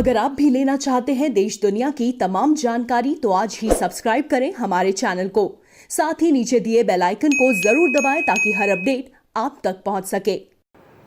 अगर आप भी लेना चाहते हैं देश दुनिया की तमाम जानकारी तो आज ही सब्सक्राइब करें हमारे चैनल को। साथ ही नीचे दिए बेल आइकन को जरूर दबाएं ताकि हर अपडेट आप तक पहुंच सके।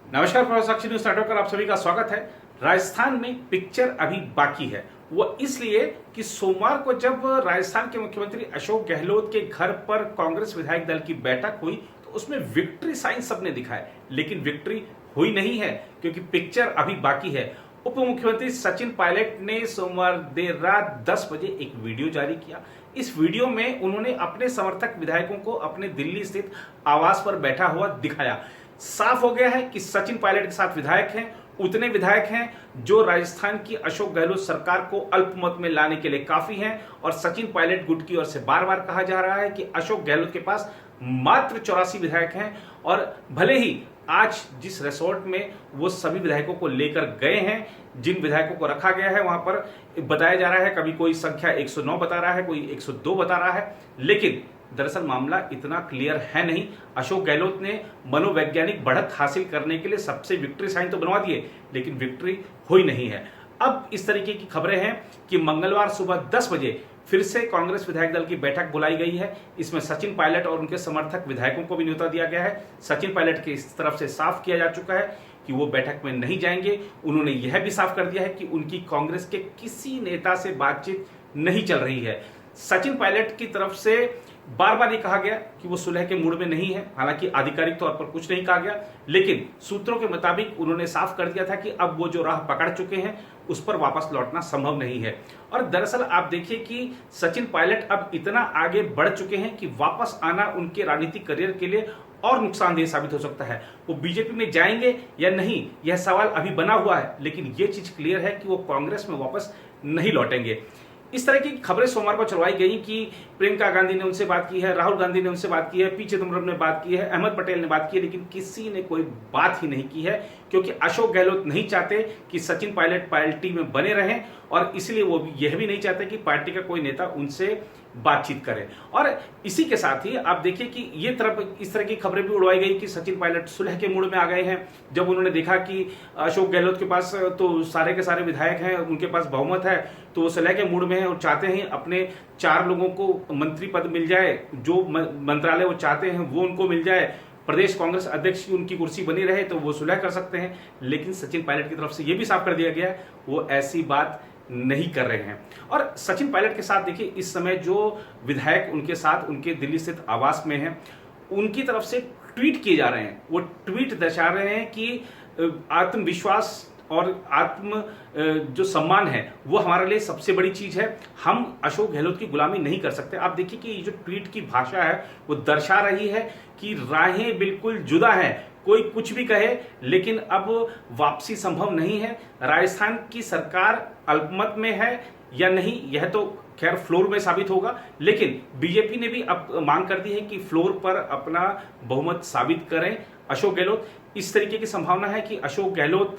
नमस्कार, प्रवासाक्षी न्यूज नेटवर्क पर आप सभी का स्वागत है। राजस्थान में पिक्चर अभी बाकी है, वो इसलिए कि सोमवार को जब राजस्थान के मुख्यमंत्री अशोक गहलोत के घर पर कांग्रेस विधायक दल की बैठक हुई तो उसमें विक्ट्री साइन सबने दिखाए, लेकिन विक्ट्री हुई नहीं है क्योंकि पिक्चर अभी बाकी है। उप मुख्यमंत्री सचिन पायलट ने सोमवार देर रात 10 बजे एक वीडियो जारी किया। इस वीडियो में उन्होंने अपने समर्थक विधायकों को अपने दिल्ली स्थित आवास पर बैठा हुआ दिखाया। साफ हो गया है कि सचिन पायलट के साथ विधायक हैं, उतने विधायक हैं जो राजस्थान की अशोक गहलोत सरकार को अल्पमत में लाने के लिए काफी हैं। और सचिन पायलट गुट की ओर से बार बार कहा जा रहा है कि अशोक गहलोत के पास मात्र 84 विधायक हैं और भले ही आज जिस रिसोर्ट में वो सभी विधायकों को लेकर गए हैं, जिन विधायकों को रखा गया है वहां पर बताया जा रहा है, कभी कोई संख्या 109 बता रहा है, कोई 102 बता रहा है, लेकिन दरअसल मामला इतना क्लियर है नहीं। अशोक गहलोत ने मनोवैज्ञानिक बढ़त हासिल करने के लिए सबसे विक्ट्री साइन तो बनवा दिए, लेकिन विक्ट्री हुई नहीं है। अब इस तरीके की खबरें हैं कि मंगलवार सुबह 10 बजे फिर से कांग्रेस विधायक दल की बैठक बुलाई गई है। इसमें सचिन पायलट और उनके समर्थक विधायकों को भी न्योता दिया गया है। सचिन पायलट की इस तरफ से साफ किया जा चुका है कि वो बैठक में नहीं जाएंगे। उन्होंने यह भी साफ कर दिया है कि उनकी कांग्रेस के किसी नेता से बातचीत नहीं चल रही है। सचिन पायलट की तरफ से बार बार ये कहा गया कि वो सुलह के मूड में नहीं है, हालांकि आधिकारिक तौर पर कुछ नहीं कहा गया, लेकिन सूत्रों के मुताबिक उन्होंने साफ कर दिया था कि अब वो जो राह पकड़ चुके हैं उस पर वापस लौटना संभव नहीं है। और दरअसल आप देखिए कि सचिन पायलट अब इतना आगे बढ़ चुके हैं कि वापस आना उनके राजनीतिक करियर के लिए और नुकसानदेह साबित हो सकता है। वो बीजेपी में जाएंगे या नहीं, यह सवाल अभी बना हुआ है, लेकिन यह चीज क्लियर है कि वो कांग्रेस में वापस नहीं लौटेंगे। इस तरह की खबरें सोमवार को चलवाई गई कि प्रियंका गांधी ने उनसे बात की है, राहुल गांधी ने उनसे बात की है, पी चिदम्बरम ने बात की है, अहमद पटेल ने बात की है, लेकिन किसी ने कोई बात ही नहीं की है क्योंकि अशोक गहलोत नहीं चाहते कि सचिन पायलट पार्टी में बने रहें और इसलिए वो यह भी नहीं चाहते कि पार्टी का कोई नेता उनसे बातचीत करे। और इसी के साथ ही आप देखिए कि इस तरह की खबरें भी उड़वाई गई कि सचिन पायलट सुलह के मूड में आ गए हैं। जब उन्होंने देखा कि अशोक गहलोत के पास तो सारे के सारे विधायक हैं, उनके पास बहुमत है, तो वो सुलह के मूड में है और चाहते हैं अपने 4 लोगों को मंत्री पद मिल जाए, जो मंत्रालय वो चाहते हैं वो उनको मिल जाए, प्रदेश कांग्रेस अध्यक्ष की उनकी कुर्सी बनी रहे तो वो सुलह कर सकते हैं। लेकिन सचिन पायलट की तरफ से ये भी साफ कर दिया गया है वो ऐसी बात नहीं कर रहे हैं। और सचिन पायलट के साथ देखिए इस समय जो विधायक उनके साथ उनके दिल्ली स्थित आवास में हैं, उनकी तरफ से ट्वीट किए जा रहे हैं। वो ट्वीट दर्शा रहे हैं कि आत्मविश्वास और आत्म जो सम्मान है वो हमारे लिए सबसे बड़ी चीज है, हम अशोक गहलोत की गुलामी नहीं कर सकते। आप देखिए कि ये जो ट्वीट की भाषा है वो दर्शा रही है कि राहें बिल्कुल जुदा है, कोई कुछ भी कहे लेकिन अब वापसी संभव नहीं है। राजस्थान की सरकार अल्पमत में है या नहीं यह तो खैर फ्लोर में साबित होगा, लेकिन बीजेपी ने भी अब मांग कर दी है कि फ्लोर पर अपना बहुमत साबित करें अशोक गहलोत। इस तरीके की संभावना है कि अशोक गहलोत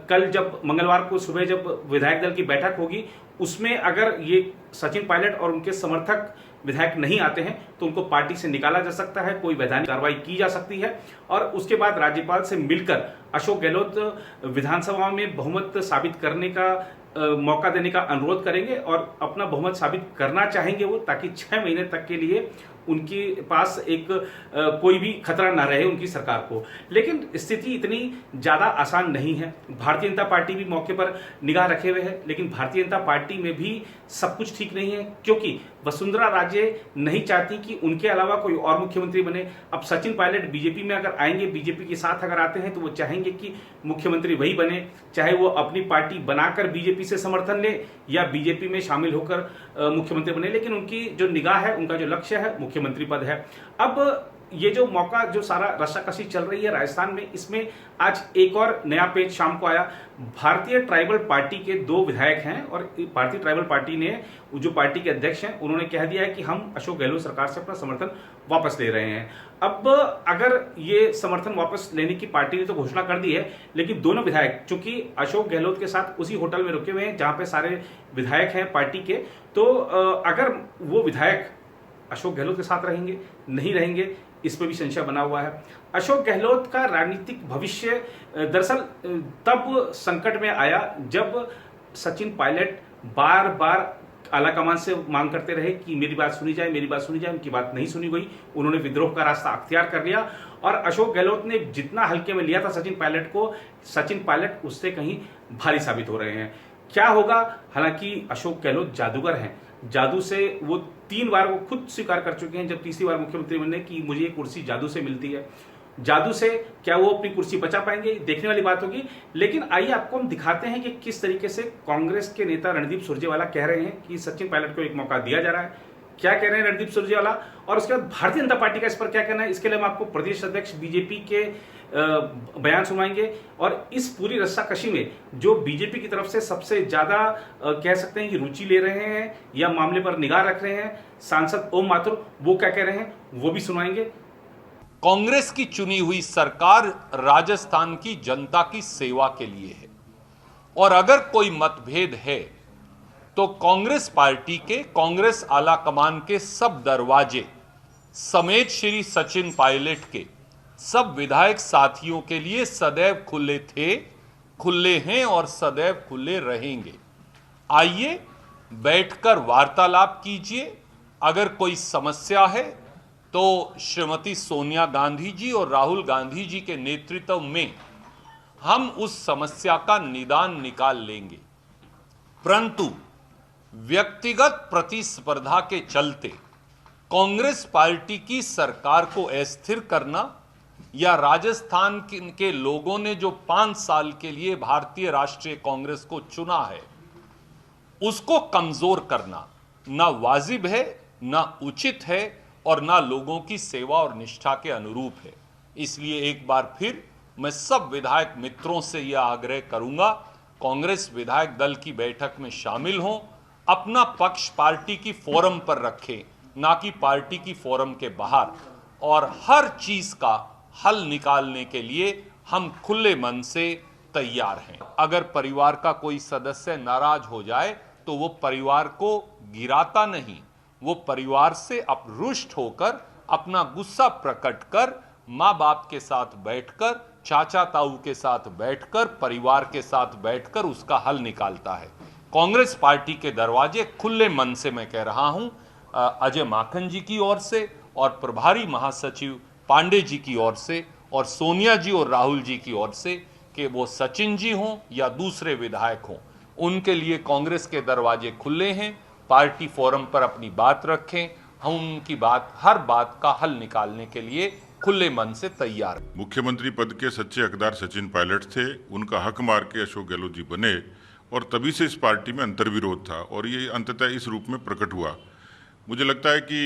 कल जब मंगलवार को सुबह जब विधायक दल की बैठक होगी उसमें अगर ये सचिन पायलट और उनके समर्थक विधायक नहीं आते हैं तो उनको पार्टी से निकाला जा सकता है, कोई वैधानिक कार्रवाई की जा सकती है और उसके बाद राज्यपाल से मिलकर अशोक गहलोत विधानसभा में बहुमत साबित करने का मौका देने का अनुरोध करेंगे और अपना बहुमत साबित करना चाहेंगे वो, ताकि 6 महीने तक के लिए उनके पास एक कोई भी खतरा ना रहे उनकी सरकार को। लेकिन स्थिति इतनी ज्यादा आसान नहीं है। भारतीय जनता पार्टी भी मौके पर निगाह रखे हुए है, लेकिन भारतीय जनता पार्टी में भी सब कुछ ठीक नहीं है क्योंकि वसुंधरा राजे नहीं चाहती कि उनके अलावा कोई और मुख्यमंत्री बने। अब सचिन पायलट बीजेपी में अगर आएंगे, बीजेपी के साथ अगर आते हैं तो वो चाहेंगे कि मुख्यमंत्री वही बने, चाहे वो अपनी पार्टी बनाकर बीजेपी से समर्थन ले या बीजेपी में शामिल होकर मुख्यमंत्री बने, लेकिन उनकी जो निगाह है, उनका जो लक्ष्य है मुख्यमंत्री पद है। अब ये जो मौका जो सारा रस्साकशी चल रही है राजस्थान में, इसमें आज एक और नया पेज शाम को आया। भारतीय ट्राइबल पार्टी के 2 विधायक हैं और भारतीय ट्राइबल पार्टी ने जो पार्टी के अध्यक्ष हैं उन्होंने कह दिया है कि हम अशोक गहलोत सरकार से अपना समर्थन वापस ले रहे हैं। अब अगर ये समर्थन वापस लेने की पार्टी ने तो घोषणा कर दी है, लेकिन दोनों विधायक चूंकि अशोक गहलोत के साथ उसी होटल में रुके हुए हैं जहां पे सारे विधायक हैं पार्टी के, तो अगर वो विधायक अशोक गहलोत के साथ रहेंगे नहीं रहेंगे इस पर भी संशय बना हुआ है। अशोक गहलोत का राजनीतिक भविष्य दरअसल तब संकट में आया जब सचिन पायलट बार बार आलाकमान से मांग करते रहे कि मेरी बात सुनी जाए, मेरी बात सुनी जाए। उनकी बात नहीं सुनी गई। उन्होंने विद्रोह का रास्ता अख्तियार कर लिया और अशोक गहलोत ने जितना हल्के में लिया था सचिन पायलट को, सचिन पायलट उससे कहीं भारी साबित हो रहे हैं। क्या होगा? हालांकि अशोक गहलोत जादूगर हैं। जादू से वो 3 बार वो खुद स्वीकार कर चुके हैं, जब तीसरी बार मुख्यमंत्री बनने की मुझे ये कुर्सी जादू से मिलती है। जादू से क्या वो अपनी कुर्सी बचा पाएंगे, देखने वाली बात होगी। लेकिन आइए आपको हम दिखाते हैं कि किस तरीके से कांग्रेस के नेता रणदीप सुरजेवाला कह रहे हैं कि सचिन पायलट को एक मौका दिया जा रहा है। क्या कह रहे हैं रणदीप सुरजेवाला और उसके बाद भारतीय जनता पार्टी का इस पर क्या कहना है, इसके लिए हम आपको प्रदेश अध्यक्ष बीजेपी के बयान सुनाएंगे। और इस पूरी रस्साकशी में जो बीजेपी की तरफ से सबसे ज्यादा कह सकते हैं कि रुचि ले रहे हैं या मामले पर निगाह रख रहे हैं, सांसद ओम माथुर, वो क्या कह रहे हैं वो भी सुनाएंगे। कांग्रेस की चुनी हुई सरकार राजस्थान की जनता की सेवा के लिए है और अगर कोई मतभेद है तो कांग्रेस पार्टी के, कांग्रेस आलाकमान के सब दरवाजे समेत श्री सचिन पायलट के सब विधायक साथियों के लिए सदैव खुले थे, खुले हैं और सदैव खुले रहेंगे। आइए बैठकर वार्तालाप कीजिए। अगर कोई समस्या है तो श्रीमती सोनिया गांधी जी और राहुल गांधी जी के नेतृत्व में हम उस समस्या का निदान निकाल लेंगे। परंतु व्यक्तिगत प्रतिस्पर्धा के चलते कांग्रेस पार्टी की सरकार को अस्थिर करना या राजस्थान के लोगों ने जो 5 साल के लिए भारतीय राष्ट्रीय कांग्रेस को चुना है उसको कमजोर करना ना वाजिब है, ना उचित है और ना लोगों की सेवा और निष्ठा के अनुरूप है। इसलिए एक बार फिर मैं सब विधायक मित्रों से यह आग्रह करूंगा, कांग्रेस विधायक दल की बैठक में शामिल हों, अपना पक्ष पार्टी की फोरम पर रखें, ना कि पार्टी की फोरम के बाहर, और हर चीज का हल निकालने के लिए हम खुले मन से तैयार हैं। अगर परिवार का कोई सदस्य नाराज हो जाए तो वो परिवार को गिराता नहीं, वो परिवार से रुष्ट होकर अपना गुस्सा प्रकट कर माँ बाप के साथ बैठकर, चाचा ताऊ के साथ बैठकर, परिवार के साथ बैठकर उसका हल निकालता है। कांग्रेस पार्टी के दरवाजे खुले मन से मैं कह रहा हूं अजय माखन जी की ओर से और प्रभारी महासचिव पांडे जी की ओर से और सोनिया जी और राहुल जी की ओर से कि वो सचिन जी हों या दूसरे विधायक हों, उनके लिए कांग्रेस के दरवाजे खुले हैं। पार्टी फोरम पर अपनी बात रखें, हम उनकी बात, हर बात का हल निकालने के लिए खुले मन से तैयार। मुख्यमंत्री पद के सच्चे हकदार सचिन पायलट थे, उनका हक मार के अशोक गहलोत जी बने और तभी से इस पार्टी में अंतर्विरोध था और ये अंततः इस रूप में प्रकट हुआ। मुझे लगता है कि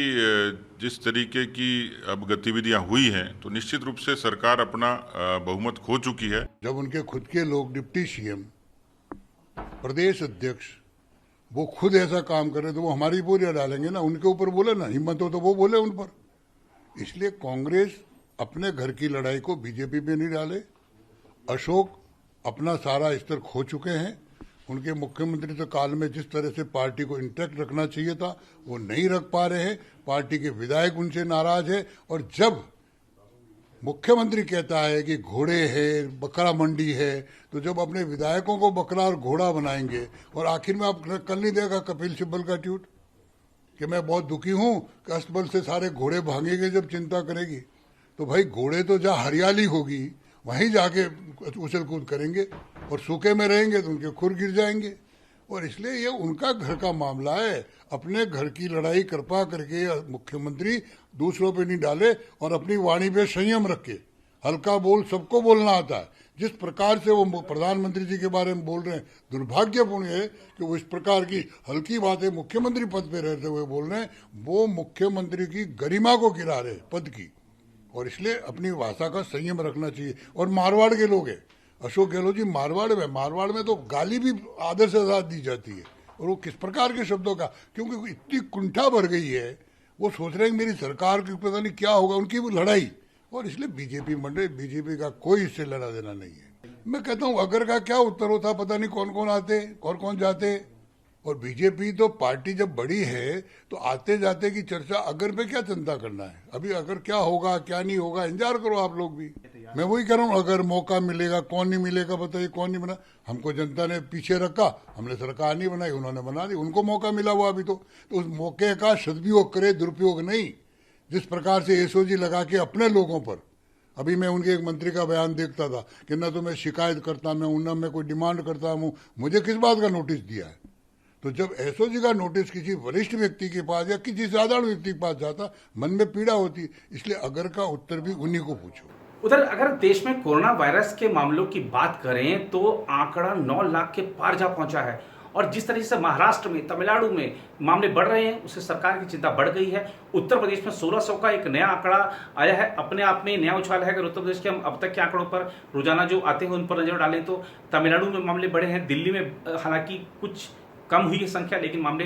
जिस तरीके की अब गतिविधियां हुई हैं तो निश्चित रूप से सरकार अपना बहुमत खो चुकी है। जब उनके खुद के लोग डिप्टी सीएम, प्रदेश अध्यक्ष वो खुद ऐसा काम कर रहे तो वो हमारी बोलियां डालेंगे ना, उनके ऊपर बोले ना, हिम्मत हो तो वो बोले उन पर। इसलिए कांग्रेस अपने घर की लड़ाई को बीजेपी पे नहीं डाले। अशोक अपना सारा स्तर खो चुके हैं। उनके मुख्यमंत्री काल में जिस तरह से पार्टी को इंटैक्ट रखना चाहिए था वो नहीं रख पा रहे हैं। पार्टी के विधायक उनसे नाराज है और जब मुख्यमंत्री कहता है कि घोड़े है, बकरा मंडी है, तो जब अपने विधायकों को बकरा और घोड़ा बनाएंगे और आखिर में आप कल नहीं देगा कपिल सिब्बल का ट्वीट कि मैं बहुत दुखी हूं कि अस्तबल से सारे घोड़े भागेंगे जब चिंता करेगी, तो भाई घोड़े तो जहाँ हरियाली होगी वहीं जाके उछल कूद करेंगे और सूखे में रहेंगे तो उनके खुर गिर जाएंगे। और इसलिए ये उनका घर का मामला है। अपने घर की लड़ाई कृपा करके मुख्यमंत्री दूसरों पे नहीं डाले और अपनी वाणी पे संयम रखे। हल्का बोल सबको बोलना आता है। जिस प्रकार से वो प्रधानमंत्री जी के बारे में बोल रहे हैं, दुर्भाग्यपूर्ण है कि वो इस प्रकार की हल्की बातें मुख्यमंत्री पद पे रहते हुए बोल रहे हैं। वो मुख्यमंत्री की गरिमा को गिरा रहे पद की, और इसलिए अपनी भाषा का संयम रखना चाहिए। और मारवाड़ के लोग हैं, अशोक गहलोत जी मारवाड़ में तो गाली भी आदर से ज्यादा दी जाती है। और वो किस प्रकार के शब्दों का, क्योंकि इतनी कुंठा भर गई है, वो सोच रहे हैं मेरी सरकार की पता नहीं क्या होगा, उनकी वो लड़ाई। और इसलिए बीजेपी का कोई इससे लेना देना नहीं है। मैं कहता हूँ अगर का क्या उत्तर होता, पता नहीं कौन कौन आते, कौन कौन जाते और बीजेपी तो पार्टी जब बड़ी है तो आते जाते की चर्चा अगर पे क्या चिंता करना है, अभी अगर क्या होगा क्या नहीं होगा इंतजार करो आप लोग भी। मैं वही कह रहा हूँ, अगर मौका मिलेगा, कौन नहीं मिलेगा बताइए, कौन नहीं बना। हमको जनता ने पीछे रखा, हमने सरकार नहीं बनाई, उन्होंने बना दी, उनको मौका मिला हुआ अभी तो उस मौके का सदुपयोग करे, दुरुपयोग नहीं। जिस प्रकार से एसओजी लगा के अपने लोगों पर, अभी मैं उनके एक मंत्री का बयान देखता था कि न तो मैं शिकायत करता, मैं मैं कोई डिमांड करता हूँ, मुझे किस बात का नोटिस दिया है। तो जब एसओजी का नोटिस किसी वरिष्ठ व्यक्ति के पास या किसी साधारण व्यक्ति के पास जाता, मन में पीड़ा होती। इसलिए अगर का उत्तर भी उन्हीं को पूछो। उधर अगर देश में कोरोना वायरस के मामलों की बात करें तो आंकड़ा 9 लाख के पार जा पहुंचा है, और जिस तरीके से महाराष्ट्र में, तमिलनाडु में मामले बढ़ रहे हैं उससे सरकार की चिंता बढ़ गई है। उत्तर प्रदेश में 1600 का एक नया आंकड़ा आया है, अपने आप में नया उछाल है। अगर उत्तर प्रदेश के हम अब तक के आंकड़ों पर रोजाना जो आते हैं उन पर नजर डालें तो तमिलनाडु में मामले बढ़े हैं, दिल्ली में हालांकि कुछ कम हुई है संख्या लेकिन मामले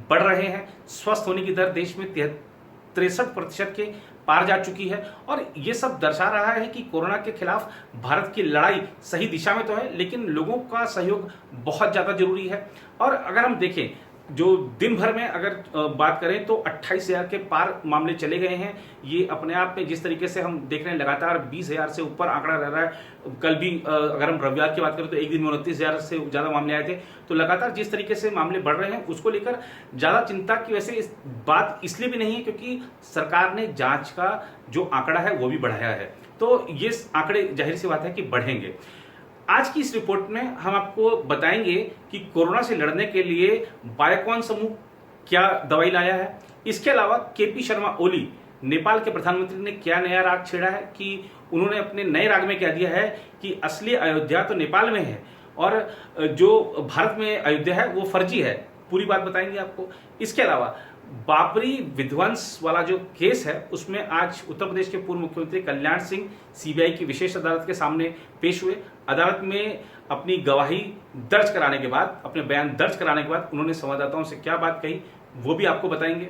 बढ़ रहे हैं। स्वस्थ होने की दर देश में 63% के पार जा चुकी है, और ये सब दर्शा रहा है कि कोरोना के खिलाफ भारत की लड़ाई सही दिशा में तो है लेकिन लोगों का सहयोग बहुत ज़्यादा जरूरी है। और अगर हम देखें जो दिन भर में अगर बात करें तो 28,000 के पार मामले चले गए हैं। ये अपने आप में जिस तरीके से हम देख रहे हैं लगातार 20,000 से ऊपर आंकड़ा रह रहा है। कल भी अगर हम रविवार की बात करें तो एक दिन में 29,000 से ज़्यादा मामले आए थे। तो लगातार जिस तरीके से मामले बढ़ रहे हैं उसको लेकर ज़्यादा चिंता की वैसे इस बात इसलिए भी नहीं है क्योंकि सरकार ने जाँच का जो आंकड़ा है वो भी बढ़ाया है, तो ये आंकड़े जाहिर सी बात है कि बढ़ेंगे। आज की इस रिपोर्ट में हम आपको बताएंगे कि कोरोना से लड़ने के लिए बायोकॉन समूह क्या दवाई लाया है। इसके अलावा केपी शर्मा ओली नेपाल के प्रधानमंत्री ने क्या नया राग छेड़ा है कि उन्होंने अपने नए राग में कह दिया है कि असली अयोध्या तो नेपाल में है और जो भारत में अयोध्या है वो फर्जी है। पूरी बात बताएंगे आपको। इसके अलावा बाबरी विध्वंस वाला जो केस है उसमें आज उत्तर प्रदेश के पूर्व मुख्यमंत्री कल्याण सिंह सीबीआई की विशेष अदालत के सामने पेश हुए। अदालत में अपनी गवाही दर्ज कराने के बाद, अपने बयान दर्ज कराने के बाद उन्होंने संवाददाताओं से क्या बात कही वो भी आपको बताएंगे।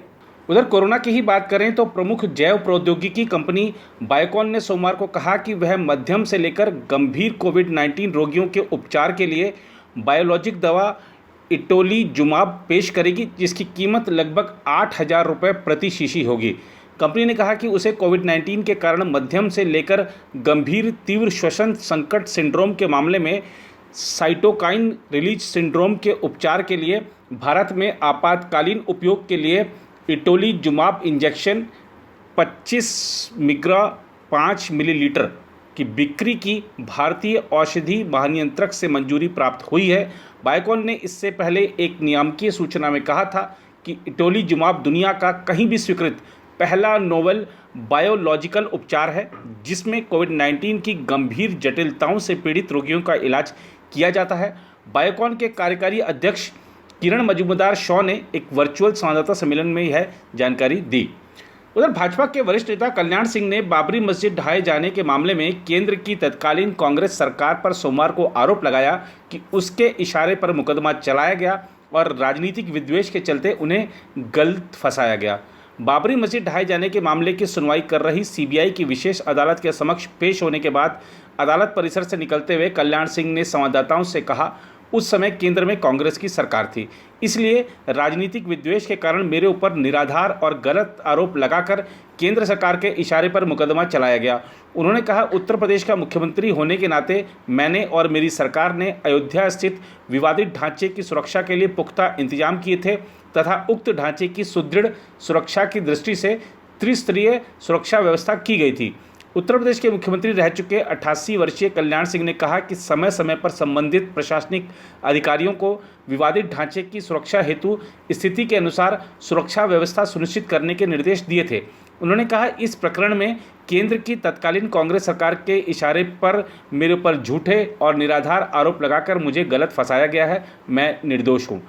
उधर कोरोना की ही बात करें तो प्रमुख जैव प्रौद्योगिकी कंपनी बायोकॉन ने सोमवार को कहा कि वह मध्यम से लेकर गंभीर कोविड-19 रोगियों के उपचार के लिए बायोलॉजिक दवा इटोलीजुमाब पेश करेगी, जिसकी कीमत लगभग 8,000 रुपये प्रति शीशी होगी। कंपनी ने कहा कि उसे कोविड-19 के कारण मध्यम से लेकर गंभीर तीव्र श्वसन संकट सिंड्रोम के मामले में साइटोकाइन रिलीज सिंड्रोम के उपचार के लिए भारत में आपातकालीन उपयोग के लिए इटोलीजुमाब इंजेक्शन 25 मिग्रा 5 मिलीलीटर की बिक्री की भारतीय औषधि महानियंत्रक से मंजूरी प्राप्त हुई है। बायोकॉन ने इससे पहले एक नियामकीय सूचना में कहा था कि इटोलीजुमाब दुनिया का कहीं भी स्वीकृत पहला नोवेल बायोलॉजिकल उपचार है जिसमें कोविड-19 की गंभीर जटिलताओं से पीड़ित रोगियों का इलाज किया जाता है। बायोकॉन के कार्यकारी अध्यक्ष किरण मजूमदार शॉ ने एक वर्चुअल संवाददाता सम्मेलन में यह जानकारी दी। उधर भाजपा के वरिष्ठ नेता कल्याण सिंह ने बाबरी मस्जिद ढहाए जाने के मामले में केंद्र की तत्कालीन कांग्रेस सरकार पर सोमवार को आरोप लगाया कि उसके इशारे पर मुकदमा चलाया गया और राजनीतिक विद्वेष के चलते उन्हें गलत फंसाया गया। बाबरी मस्जिद ढहाए जाने के मामले की सुनवाई कर रही सीबीआई की विशेष अदालत के समक्ष पेश होने के बाद अदालत परिसर से निकलते हुए कल्याण सिंह ने संवाददाताओं से कहा, उस समय केंद्र में कांग्रेस की सरकार थी, इसलिए राजनीतिक विद्वेष के कारण मेरे ऊपर निराधार और गलत आरोप लगाकर केंद्र सरकार के इशारे पर मुकदमा चलाया गया। उन्होंने कहा, उत्तर प्रदेश का मुख्यमंत्री होने के नाते मैंने और मेरी सरकार ने अयोध्या स्थित विवादित ढांचे की सुरक्षा के लिए पुख्ता इंतजाम किए थे तथा उक्त ढांचे की सुदृढ़ सुरक्षा की दृष्टि से त्रिस्तरीय सुरक्षा व्यवस्था की गई थी। उत्तर प्रदेश के मुख्यमंत्री रह चुके 88 वर्षीय कल्याण सिंह ने कहा कि समय समय पर संबंधित प्रशासनिक अधिकारियों को विवादित ढांचे की सुरक्षा हेतु स्थिति के अनुसार सुरक्षा व्यवस्था सुनिश्चित करने के निर्देश दिए थे। उन्होंने कहा, इस प्रकरण में केंद्र की तत्कालीन कांग्रेस सरकार के इशारे पर मेरे ऊपर झूठे और निराधार आरोप लगाकर मुझे गलत फंसाया गया है, मैं निर्दोष हूँ।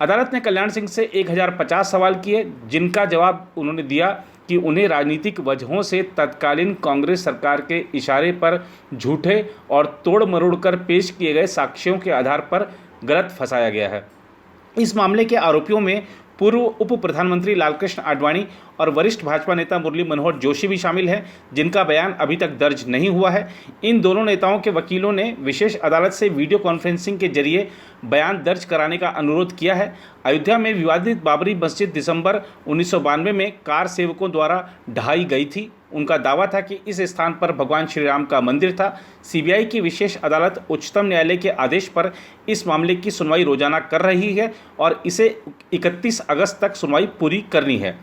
अदालत ने कल्याण सिंह से 1050 सवाल किए जिनका जवाब उन्होंने दिया कि उन्हें राजनीतिक वजहों से तत्कालीन कांग्रेस सरकार के इशारे पर झूठे और तोड़ मरोड़ कर पेश किए गए साक्ष्यों के आधार पर गलत फंसाया गया है। इस मामले के आरोपियों में पूर्व उप प्रधानमंत्री लालकृष्ण आडवाणी और वरिष्ठ भाजपा नेता मुरली मनोहर जोशी भी शामिल हैं, जिनका बयान अभी तक दर्ज नहीं हुआ है। इन दोनों नेताओं के वकीलों ने विशेष अदालत से वीडियो कॉन्फ्रेंसिंग के जरिए बयान दर्ज कराने का अनुरोध किया है। अयोध्या में विवादित बाबरी मस्जिद दिसंबर 1992 में कार सेवकों द्वारा ढहाई गई थी। उनका दावा था कि इस स्थान पर भगवान श्री राम का मंदिर था। सीबीआई की विशेष अदालत उच्चतम न्यायालय के आदेश पर इस मामले की सुनवाई रोजाना कर रही है और इसे 31 अगस्त तक सुनवाई पूरी करनी है।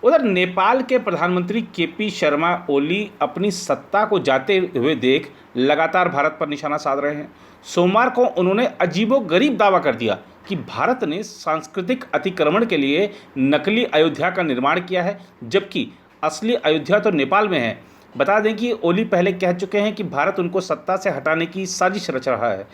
उधर नेपाल के प्रधानमंत्री केपी शर्मा ओली अपनी सत्ता को जाते हुए देख लगातार भारत पर निशाना साध रहे हैं। सोमवार को उन्होंने अजीबोगरीब दावा कर दिया कि भारत ने सांस्कृतिक अतिक्रमण के लिए नकली अयोध्या का निर्माण किया है, जबकि असली अयोध्या तो नेपाल में है। बता दें कि ओली पहले कह चुके हैं कि भारत उनको सत्ता से हटाने की साजिश रच रहा है।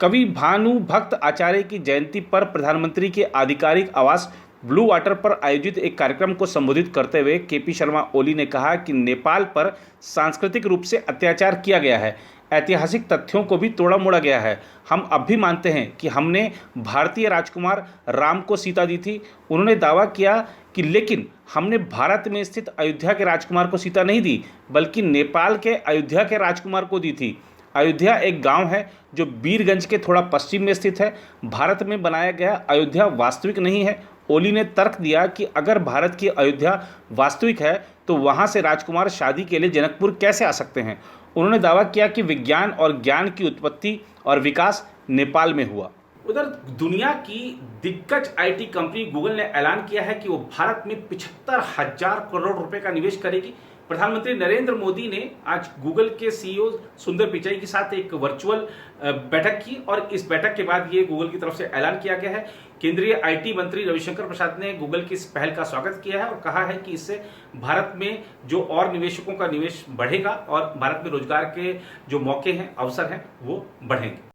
कवि भानु भक्त आचार्य की जयंती पर प्रधानमंत्री के आधिकारिक आवास ब्लू वाटर पर आयोजित एक कार्यक्रम को संबोधित करते हुए केपी शर्मा ओली ने कहा कि नेपाल पर सांस्कृतिक रूप से अत्याचार किया गया है, ऐतिहासिक तथ्यों को भी तोड़ा मोड़ा गया है। हम अब भी मानते हैं कि हमने भारतीय राजकुमार राम को सीता दी थी। उन्होंने दावा किया कि लेकिन हमने भारत में स्थित अयोध्या के राजकुमार को सीता नहीं दी, बल्कि नेपाल के अयोध्या के राजकुमार को दी थी। अयोध्या एक गांव है जो बीरगंज के थोड़ा पश्चिम में स्थित है। भारत में बनाया गया अयोध्या वास्तविक नहीं है। ओली ने तर्क दिया कि अगर भारत की अयोध्या वास्तविक है तो वहां से राजकुमार शादी के लिए जनकपुर कैसे आ सकते हैं। उन्होंने दावा किया कि विज्ञान और ज्ञान की उत्पत्ति और विकास नेपाल में हुआ। उधर दुनिया की दिग्गज आईटी कंपनी गूगल ने ऐलान किया है कि वो भारत में 75,000 करोड़ रुपए का निवेश करेगी। प्रधानमंत्री नरेंद्र मोदी ने आज गूगल के सीईओ सुंदर पिचाई के साथ एक वर्चुअल बैठक की और इस बैठक के बाद ये गूगल की तरफ से ऐलान किया गया है। केंद्रीय आईटी मंत्री रविशंकर प्रसाद ने गूगल की इस पहल का स्वागत किया है और कहा है कि इससे भारत में जो और निवेशकों का निवेश बढ़ेगा और भारत में रोजगार के जो मौके हैं, अवसर हैं, वो बढ़ेंगे।